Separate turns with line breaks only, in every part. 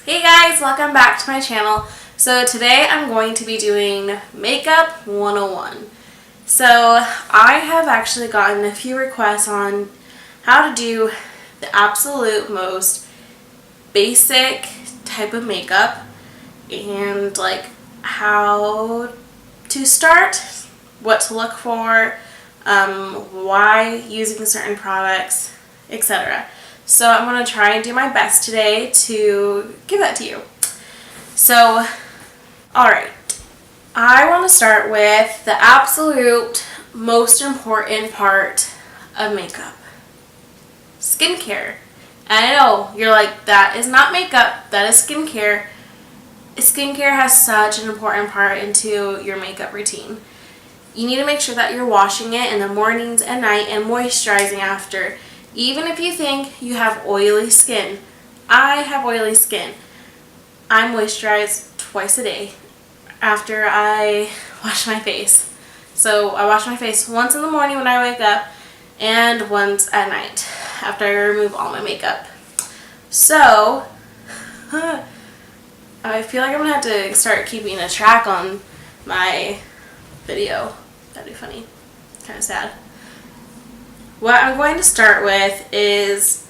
Hey guys, welcome back to my channel. So today I'm going to be doing Makeup 101. So I have actually gotten a few requests on how to do the absolute most basic type of makeup and like how to start, what to look for, why using certain products, etc. So I'm going to try and do my best today to give that to you. So, alright, I want to start with the absolute most important part of makeup. Skincare. And I know, you're like, that is not makeup, that is skincare. Skincare has such an important part into your makeup routine. You need to make sure that you're washing it in the mornings and night and moisturizing after. Even if you think you have oily skin. I have oily skin. I moisturize twice a day after I wash my face. So I wash my face once in the morning when I wake up and once at night after I remove all my makeup. So I feel like I'm gonna have to start keeping a track on my video. That'd be funny. Kind of sad. What I'm going to start with is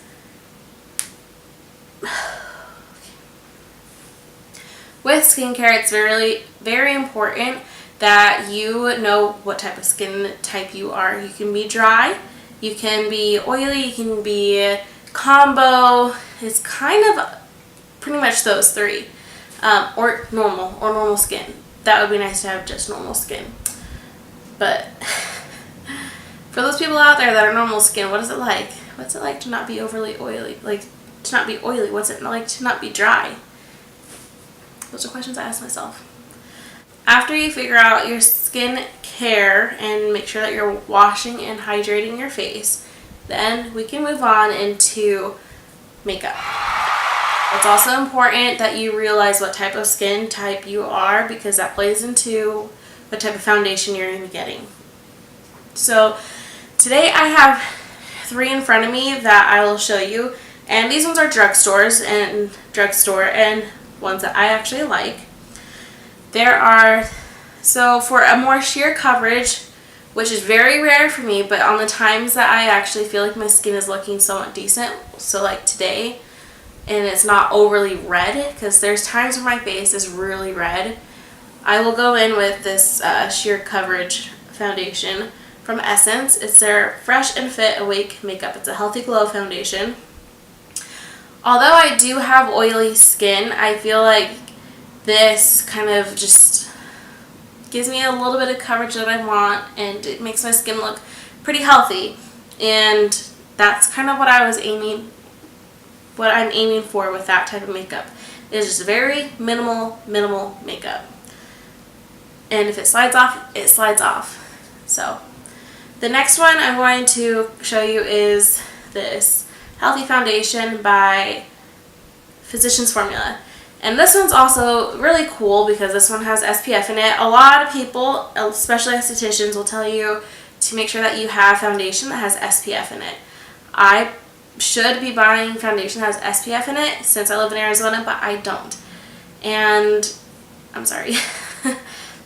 with skincare, it's very important that you know what type of skin type you are. You can be dry, you can be oily, you can be combo. It's kind of pretty much those three. Or normal skin. That would be nice to have just normal skin. But for those people out there that are normal skin, what is it like? What's it like to not be overly oily? Like, to not be oily? What's it like to not be dry? Those are questions I ask myself. After you figure out your skin care and make sure that you're washing and hydrating your face, then we can move on into makeup. It's also important that you realize what type of skin type you are because that plays into what type of foundation you're going to be getting. So today I have 3 in front of me that I will show you, and these ones are drugstore and ones that I actually like. So for a more sheer coverage, which is very rare for me, but on the times that I actually feel like my skin is looking somewhat decent, so like today, and it's not overly red, because there's times where my face is really red, I will go in with this sheer coverage foundation from Essence. It's their Fresh and Fit Awake Makeup. It's a healthy glow foundation. Although I do have oily skin, I feel like this kind of just gives me a little bit of coverage that I want, and it makes my skin look pretty healthy. And that's kind of what I'm aiming for with that type of makeup. It's just very minimal makeup. And if it slides off, it slides off. So the next one I'm going to show you is this Healthy Foundation by Physicians Formula. And this one's also really cool because this one has SPF in it. A lot of people, especially estheticians, will tell you to make sure that you have foundation that has SPF in it. I should be buying foundation that has SPF in it since I live in Arizona, but I don't. And I'm sorry.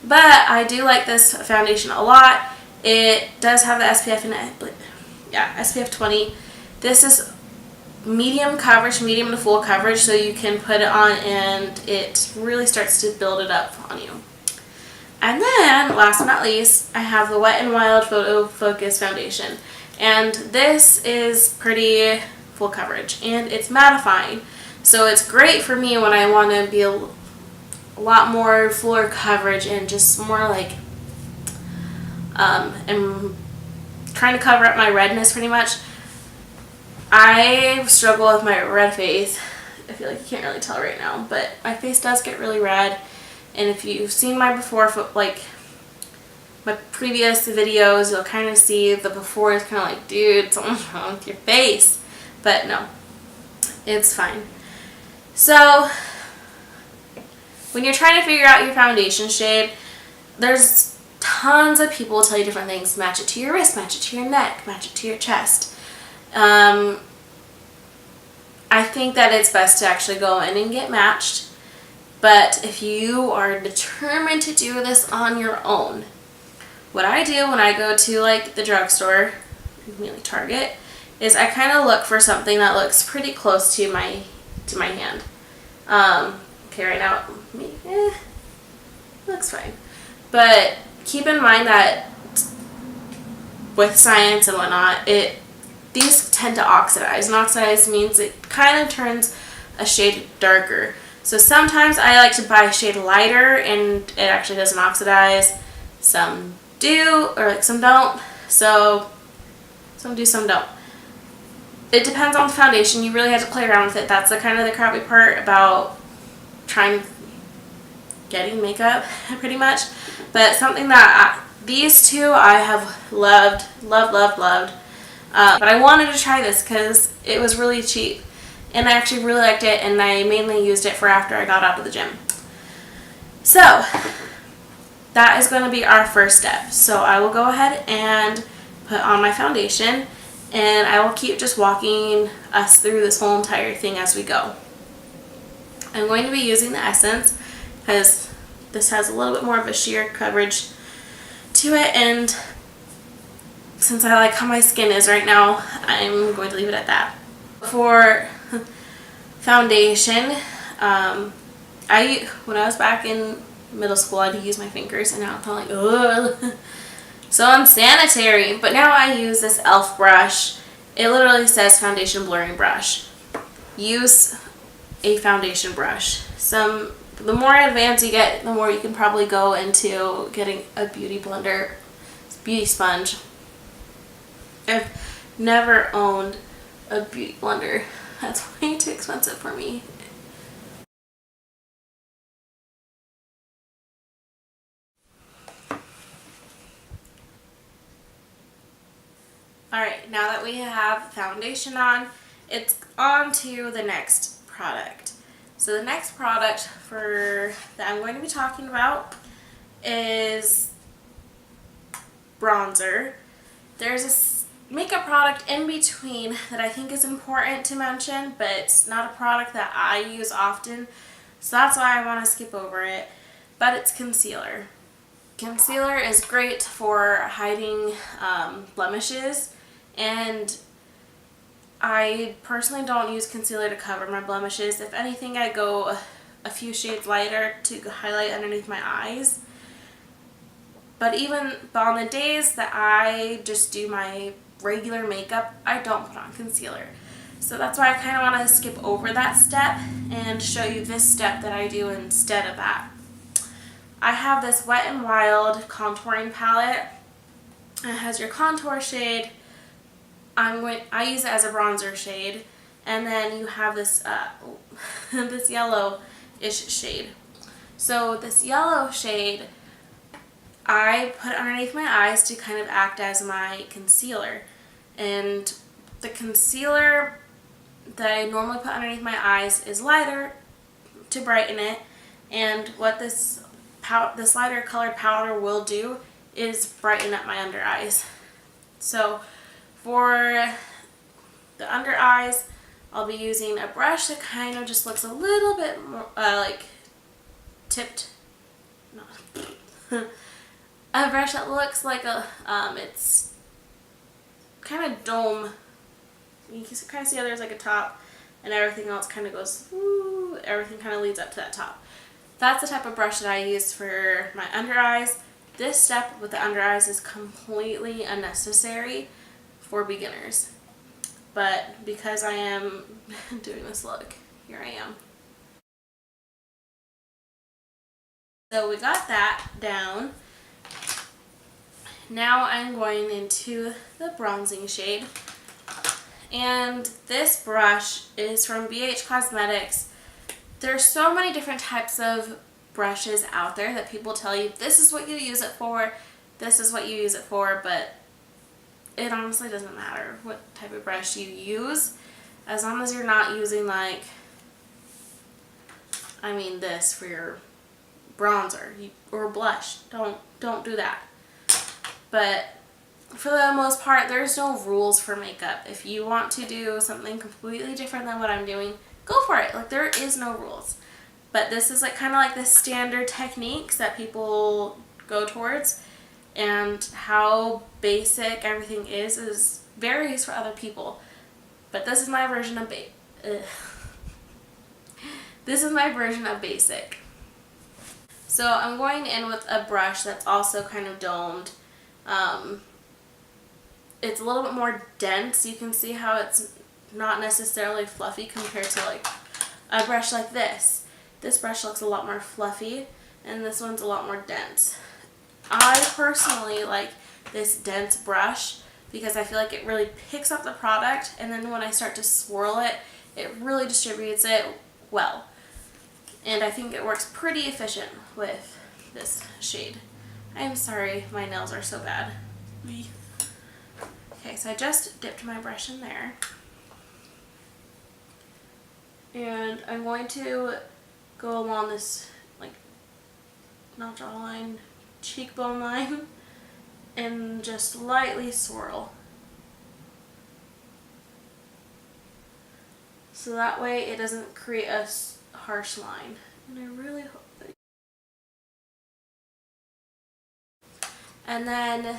But I do like this foundation a lot. It does have the SPF in it, but yeah, SPF 20. This is medium coverage, medium to full coverage, so you can put it on and it really starts to build it up on you. And then, last but not least, I have the Wet n Wild Photo Focus Foundation. And this is pretty full coverage, and it's mattifying. So it's great for me when I want to be a lot more fuller coverage and just more like, I'm trying to cover up my redness pretty much. I struggle with my red face. I feel like you can't really tell right now, but my face does get really red. And if you've seen my like my previous videos, you'll kind of see the before is kind of like, dude, something's wrong with your face. But no, it's fine. So when you're trying to figure out your foundation shade, there's tons of people tell you different things. Match it to your wrist, match it to your neck, match it to your chest. I think that it's best to actually go in and get matched. But if you are determined to do this on your own, what I do when I go to like the drugstore, mainly Target, is I kind of look for something that looks pretty close to my hand. Okay, right now, looks fine. But keep in mind that with science and whatnot, these tend to oxidize. And oxidize means it kind of turns a shade darker. So sometimes I like to buy a shade lighter and it actually doesn't oxidize. Some do, or like some don't. So some do, some don't. It depends on the foundation. You really have to play around with it. That's the kind of the crappy part about getting makeup, pretty much. But something that these two I have loved. But I wanted to try this because it was really cheap. And I actually really liked it, and I mainly used it for after I got out of the gym. So that is going to be our first step. So I will go ahead and put on my foundation, and I will keep just walking us through this whole entire thing as we go. I'm going to be using the Essence because this has a little bit more of a sheer coverage to it, and since I like how my skin is right now, I'm going to leave it at that. For foundation, when I was back in middle school, I had to use my fingers, and now I'm kind of like, ugh, so unsanitary. But now I use this e.l.f. brush. It literally says foundation blurring brush. Use a foundation brush. The more advanced you get, the more you can probably go into getting a beauty blender, beauty sponge. I've never owned a beauty blender. That's way too expensive for me. Alright, now that we have foundation on, it's on to the next product. So the next product that I'm going to be talking about is bronzer. There's a makeup product in between that I think is important to mention, but it's not a product that I use often, so that's why I want to skip over it. But it's concealer. Concealer is great for hiding blemishes, and I personally don't use concealer to cover my blemishes. If anything, I go a few shades lighter to highlight underneath my eyes. But on the days that I just do my regular makeup, I don't put on concealer. So that's why I kind of want to skip over that step and show you this step that I do instead of that. I have this Wet n Wild contouring palette. It has your contour shade. I use it as a bronzer shade, and then you have this this yellowish shade. So this yellow shade I put underneath my eyes to kind of act as my concealer. And the concealer that I normally put underneath my eyes is lighter to brighten it, and what this lighter colored powder will do is brighten up my under eyes. So for the under eyes, I'll be using a brush that kind of just looks a little bit more like tipped. No. A brush that looks like it's kind of dome. You can kind of see how there's like a top, and everything else kind of goes, ooh, everything kind of leads up to that top. That's the type of brush that I use for my under eyes. This step with the under eyes is completely unnecessary for beginners. But because I am doing this look, here I am. So we got that down. Now I'm going into the bronzing shade. And this brush is from BH Cosmetics. There's so many different types of brushes out there that people tell you this is what you use it for, this is what you use it for, but it honestly doesn't matter what type of brush you use, as long as you're not using this for your bronzer or blush. Don't do that. But for the most part, there's no rules for makeup. If you want to do something completely different than what I'm doing, go for it. Like, there is no rules. But this is like kind of like the standard techniques that people go towards, and how basic everything is varies for other people. But this is my version of this is my version of basic. So I'm going in with a brush that's also kind of domed. It's a little bit more dense. You can see how it's not necessarily fluffy compared to like a brush like this. This brush looks a lot more fluffy, and this one's a lot more dense. I personally like this dense brush because I feel like it really picks up the product, and then when I start to swirl it, it really distributes it well. And I think it works pretty efficient with this shade. I'm sorry, my nails are so bad. Okay, so I just dipped my brush in there. And I'm going to go along this, like, not jawline, cheekbone line, and just lightly swirl. So that way it doesn't create a harsh line. And I really hope that. And then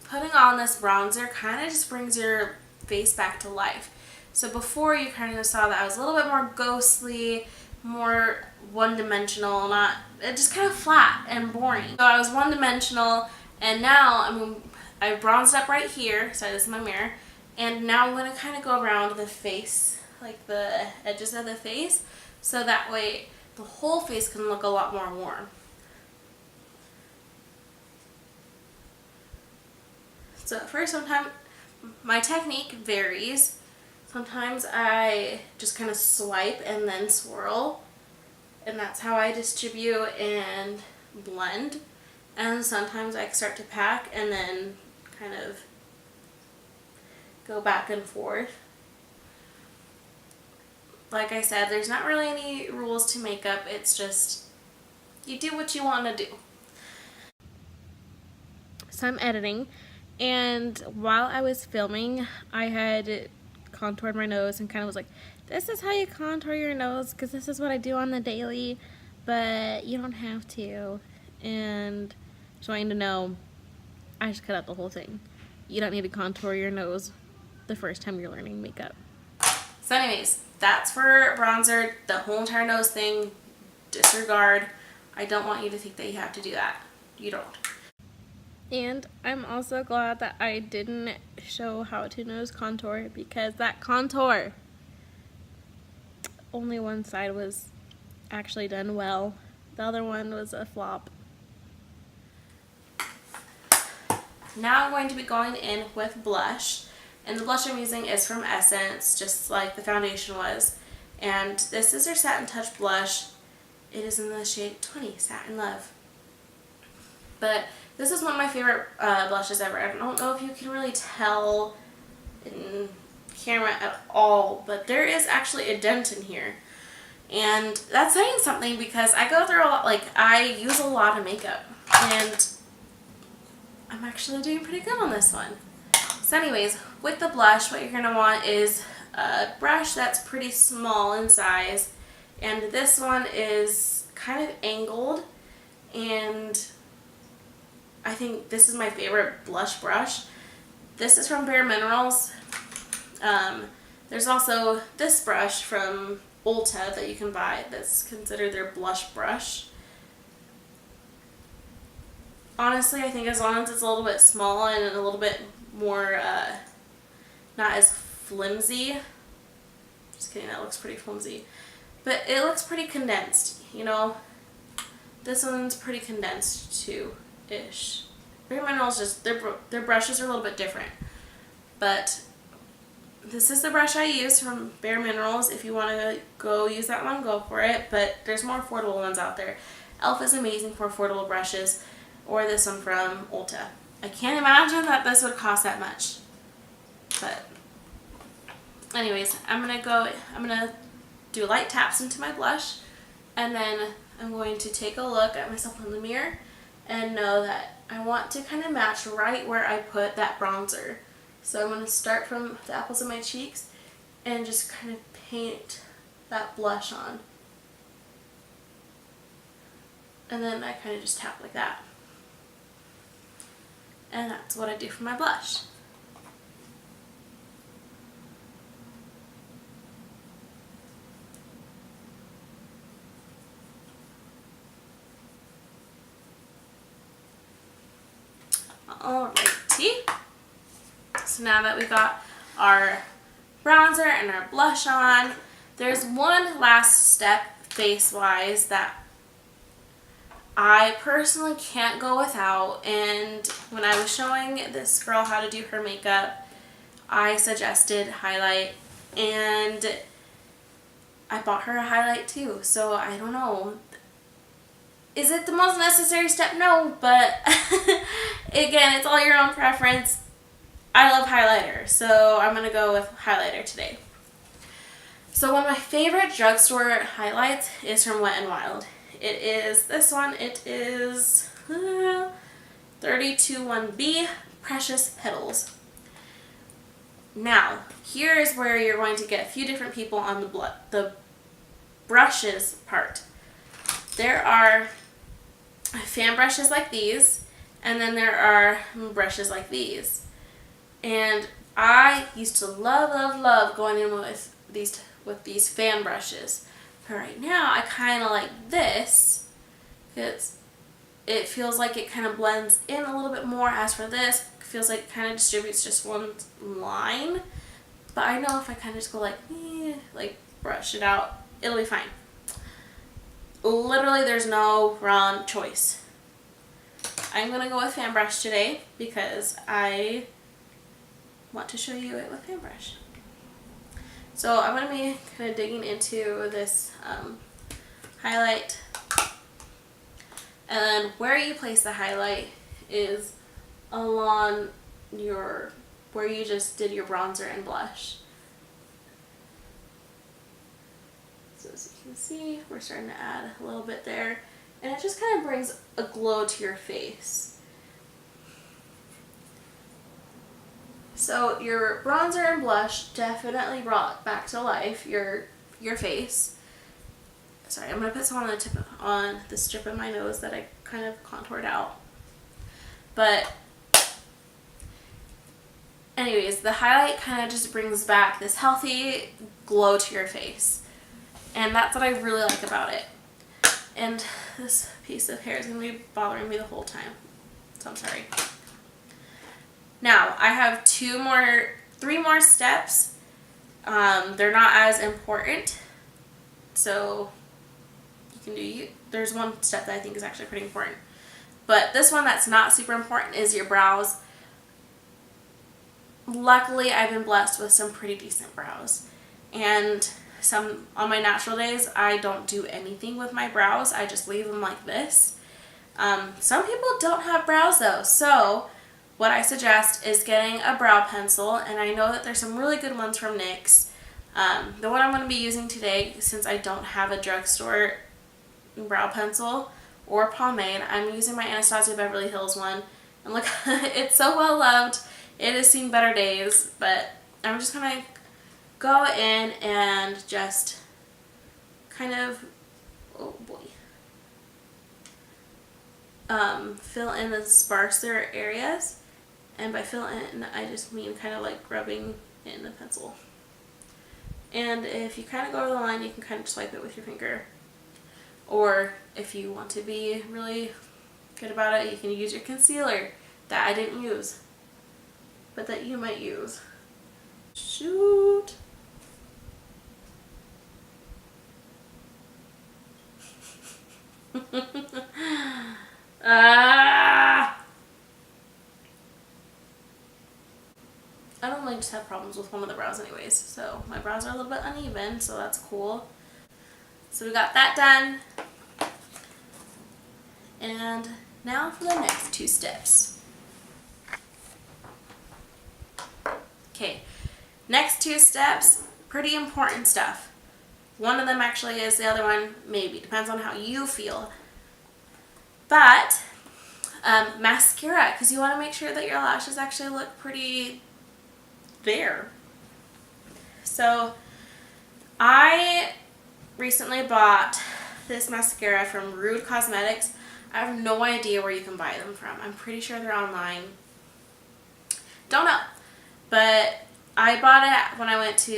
putting on this bronzer kind of just brings your face back to life. So before, you kind of saw that I was a little bit more ghostly, more one-dimensional, just kind of flat and boring. So I was one-dimensional, and now I bronzed up right here. Sorry, this is my mirror. And now I'm going to kind of go around the face, like the edges of the face, so that way the whole face can look a lot more warm. So at first, sometimes my technique varies. Sometimes I just kind of swipe and then swirl, and that's how I distribute and blend. And sometimes I start to pack and then kind of go back and forth. Like I said, there's not really any rules to makeup. It's just you do what you want to do. So I'm editing, and while I was filming, I had contoured my nose and kind of was like, this is how you contour your nose, because this is what I do on the daily, but you don't have to. And just wanting to know, I just cut out the whole thing. You don't need to contour your nose the first time you're learning makeup. So anyways, that's for bronzer. The whole entire nose thing, disregard. I don't want you to think that you have to do that. You don't. And I'm also glad that I didn't show how to nose contour, because that contour, only one side was actually done well. The other one was a flop. Now I'm going to be going in with blush, and the blush I'm using is from Essence, just like the foundation was. And this is their Satin Touch blush. It is in the shade 20, Satin Love. But this is one of my favorite blushes ever. I don't know if you can really tell in camera at all, but there is actually a dent in here. And that's saying something, because I go through a lot, like I use a lot of makeup, and I'm actually doing pretty good on this one. So anyways, with the blush, what you're going to want is a brush that's pretty small in size, and this one is kind of angled, and I think this is my favorite blush brush. This is from Bare Minerals. There's also this brush from Ulta that you can buy that's considered their blush brush. Honestly, I think as long as it's a little bit small and a little bit more, not as flimsy. Just kidding, that looks pretty flimsy. But it looks pretty condensed, you know. This one's pretty condensed too-ish. Bare Minerals, just their brushes are a little bit different. But this is the brush I use from Bare Minerals. If you want to go use that one, go for it. But there's more affordable ones out there. e.l.f. is amazing for affordable brushes. Or this one from Ulta. I can't imagine that this would cost that much. But anyways, I'm gonna do light taps into my blush, and then I'm going to take a look at myself in the mirror and know that I want to kind of match right where I put that bronzer. So I'm going to start from the apples of my cheeks and just kind of paint that blush on. And then I kind of just tap like that. And that's what I do for my blush. Alrighty. So now that we got our bronzer and our blush on, there's one last step face-wise that I personally can't go without, and when I was showing this girl how to do her makeup, I suggested highlight, and I bought her a highlight too. So I don't know, is it the most necessary step? No, but again, it's all your own preference. I love highlighter, so I'm going to go with highlighter today. So one of my favorite drugstore highlights is from Wet n Wild. It is this one. It is 321B Precious Petals. Now, here is where you're going to get a few different people on the brushes part. There are fan brushes like these, and then there are brushes like these. And I used to love going in with these fan brushes. But right now, I kind of like this because it feels like it kind of blends in a little bit more. As for this, it feels like it kind of distributes just one line. But I know if I kind of just go like brush it out, it'll be fine. Literally, there's no wrong choice. I'm going to go with fan brush today because I want to show you it with fan brush. So I'm going to be kind of digging into this highlight, and then where you place the highlight is along where you just did your bronzer and blush. So as you can see, we're starting to add a little bit there, and it just kind of brings a glow to your face. So your bronzer and blush definitely brought back to life your face. Sorry, I'm going to put some on the strip of my nose that I kind of contoured out. But anyways, the highlight kind of just brings back this healthy glow to your face. And that's what I really like about it. And this piece of hair is going to be bothering me the whole time. So I'm sorry. Now, I have three more steps. They're not as important. So there's one step that I think is actually pretty important. But this one that's not super important is your brows. Luckily, I've been blessed with some pretty decent brows. And on my natural days, I don't do anything with my brows. I just leave them like this. Some people don't have brows though. So what I suggest is getting a brow pencil, and I know that there's some really good ones from NYX. The one I'm going to be using today, since I don't have a drugstore brow pencil or pomade, I'm using my Anastasia Beverly Hills one. And look, it's so well loved. It has seen better days, but I'm just going to go in and just kind of, oh boy, fill in the sparser areas. And by fill in, I just mean kind of like rubbing in the pencil. And if you kind of go over the line, you can kind of swipe it with your finger. Or if you want to be really good about it, you can use your concealer that I didn't use, but that you might use. Shoot. I normally just have problems with one of the brows anyways, so my brows are a little bit uneven, so that's cool. So we got that done. And now for the next two steps. Okay, next two steps, pretty important stuff. One of them actually is, the other one maybe, depends on how you feel. But mascara, because you want to make sure that your lashes actually look pretty there. So I recently bought this mascara from Rude Cosmetics. I have no idea where you can buy them from. I'm pretty sure they're online. Don't know. But I bought it when I went to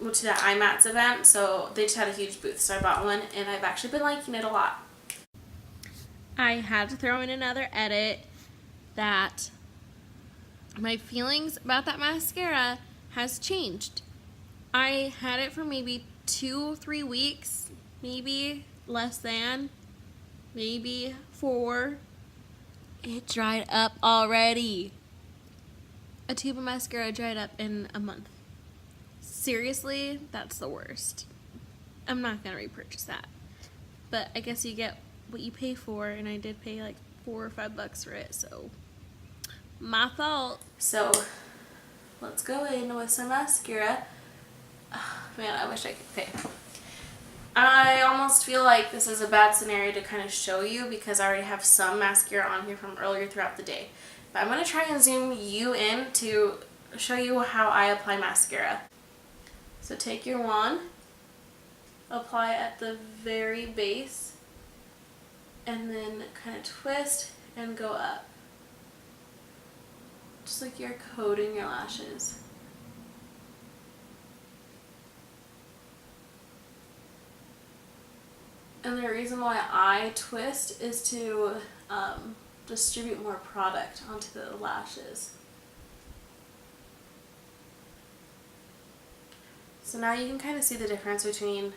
the IMATS event, so they just had a huge booth, so I bought one, and I've actually been liking it a lot. I had to throw in another edit that my feelings about that mascara has changed. I had it for maybe 2-3 weeks, maybe less than, maybe 4. It dried up already. A tube of mascara dried up in a month. Seriously, that's the worst. I'm not gonna repurchase that. But I guess you get what you pay for, and I did pay like $4 or $5 for it, so my fault. So let's go in with some mascara. Oh, man, I wish I could pay. I almost feel like this is a bad scenario to kind of show you because I already have some mascara on here from earlier throughout the day. But I'm going to try and zoom you in to show you how I apply mascara. So take your wand, apply at the very base, and then kind of twist and go up. Just like you're coating your lashes. And the reason why I twist is to distribute more product onto the lashes. So now you can kind of see the difference between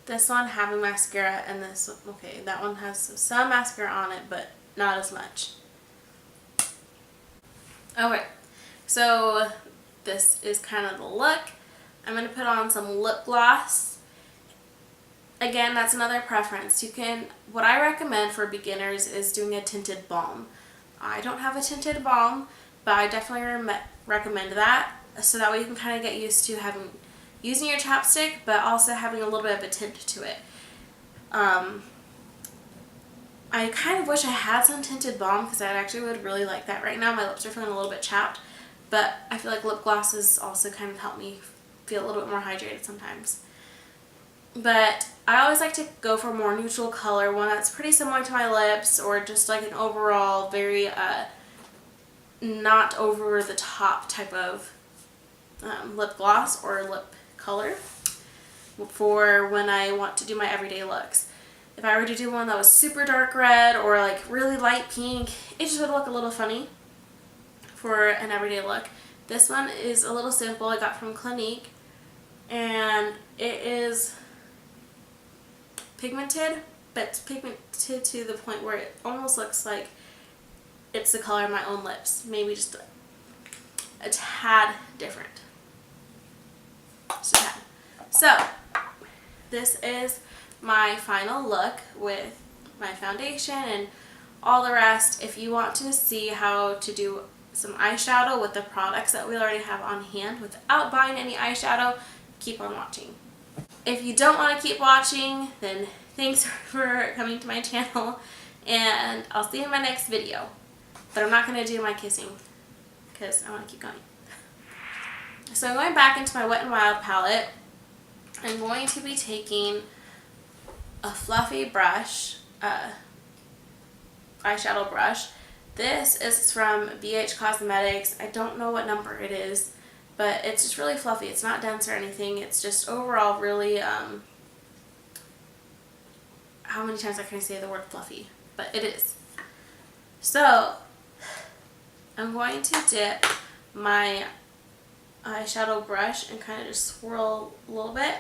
this one having mascara and this one. Okay, that one has some mascara on it, but not as much. Okay, so this is kind of the look. I'm going to put on some lip gloss. Again, that's another preference. What I recommend for beginners is doing a tinted balm. I don't have a tinted balm, but I definitely recommend that, so that way you can kind of get used to using your chapstick, but also having a little bit of a tint to it. I kind of wish I had some tinted balm because I actually would really like that right now. My lips are feeling a little bit chapped, but I feel like lip glosses also kind of help me feel a little bit more hydrated sometimes. But I always like to go for a more neutral color, one that's pretty similar to my lips, or just like an overall very not over the top type of lip gloss or lip color for when I want to do my everyday looks. If I were to do one that was super dark red or like really light pink, it just would look a little funny for an everyday look. This one is a little simple. I got from Clinique, and it is pigmented, but it's pigmented to the point where it almost looks like it's the color of my own lips, maybe just a tad different. Just a tad. So this is my final look with my foundation and all the rest. If you want to see how to do some eyeshadow with the products that we already have on hand without buying any eyeshadow, keep on watching. If you don't want to keep watching, then thanks for coming to my channel, and I'll see you in my next video. But I'm not going to do my kissing because I want to keep going. So I'm going back into my Wet n Wild palette. I'm going to be taking a fluffy brush, eyeshadow brush. This is from BH Cosmetics. I don't know what number it is, but it's just really fluffy. It's not dense or anything. It's just overall really, how many times can I say the word fluffy? But it is. So I'm going to dip my eyeshadow brush and kind of just swirl a little bit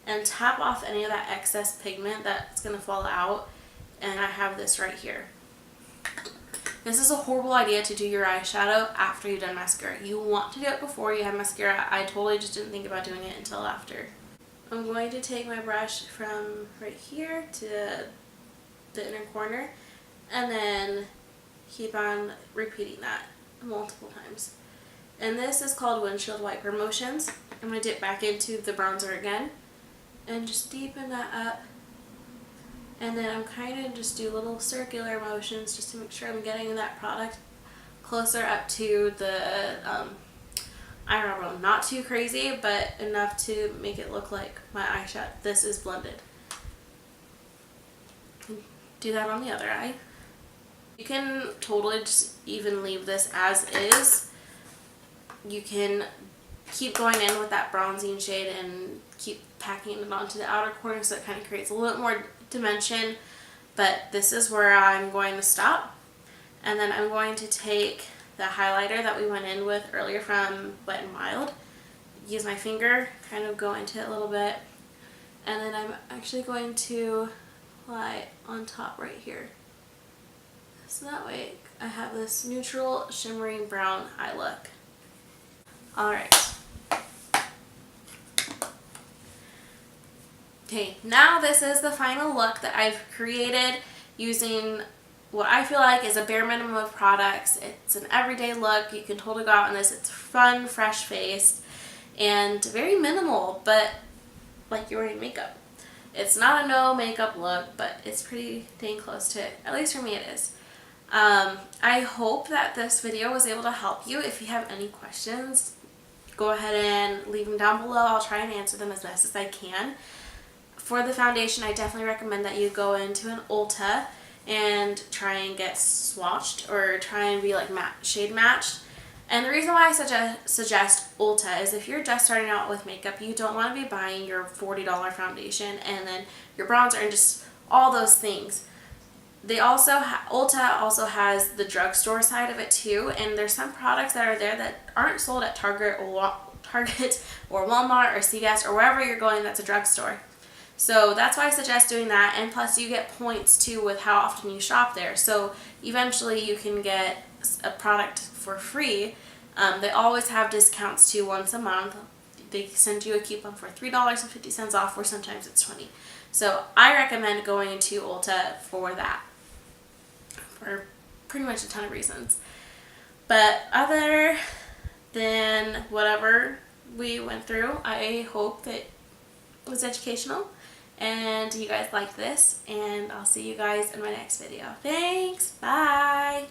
and tap off any of that excess pigment that's going to fall out. And I have this right here. This is a horrible idea to do your eyeshadow after you've done mascara. You want to do it before you have mascara. I totally just didn't think about doing it until after. I'm going to take my brush from right here to the inner corner and then keep on repeating that multiple times. And this is called windshield wiper motions. I'm going to dip back into the bronzer again and just deepen that up And then I'm kind of just do little circular motions just to make sure I'm getting that product closer up to the eyebrow bone. Not too crazy, but enough to make it look like my eyeshadow. This is blended. Do that on the other eye. You can totally just even leave this as is. You can keep going in with that bronzing shade and keep packing it onto the outer corner so it kind of creates a little more dimension. But this is where I'm going to stop. And then I'm going to take the highlighter that we went in with earlier from Wet n Wild. Use my finger, kind of go into it a little bit. And then I'm actually going to apply it on top right here. So that way I have this neutral shimmering brown eye look. Alright. Okay, now this is the final look that I've created using what I feel like is a bare minimum of products. It's an everyday look. You can totally go out in this. It's fun, fresh-faced, and very minimal, but like you're wearing makeup. It's not a no makeup look, but it's pretty dang close to it. At least for me it is. I hope that this video was able to help you. If you have any questions, go ahead and leave them down below. I'll try and answer them as best as I can. For the foundation, I definitely recommend that you go into an Ulta and try and get swatched or try and be like shade matched. And the reason why I suggest Ulta is if you're just starting out with makeup, you don't want to be buying your $40 foundation and then your bronzer and just all those things. They also Ulta also has the drugstore side of it too, and there's some products that are there that aren't sold at Target or Walmart or CVS or wherever you're going that's a drugstore. So that's why I suggest doing that, and plus you get points too with how often you shop there. So eventually you can get a product for free. They always have discounts too once a month. They send you a coupon for $3.50 off, or sometimes it's $20. So I recommend going to Ulta for that, for pretty much a ton of reasons. But other than whatever we went through, I hope that it was educational and you guys like this, and I'll see you guys in my next video. Thanks, bye!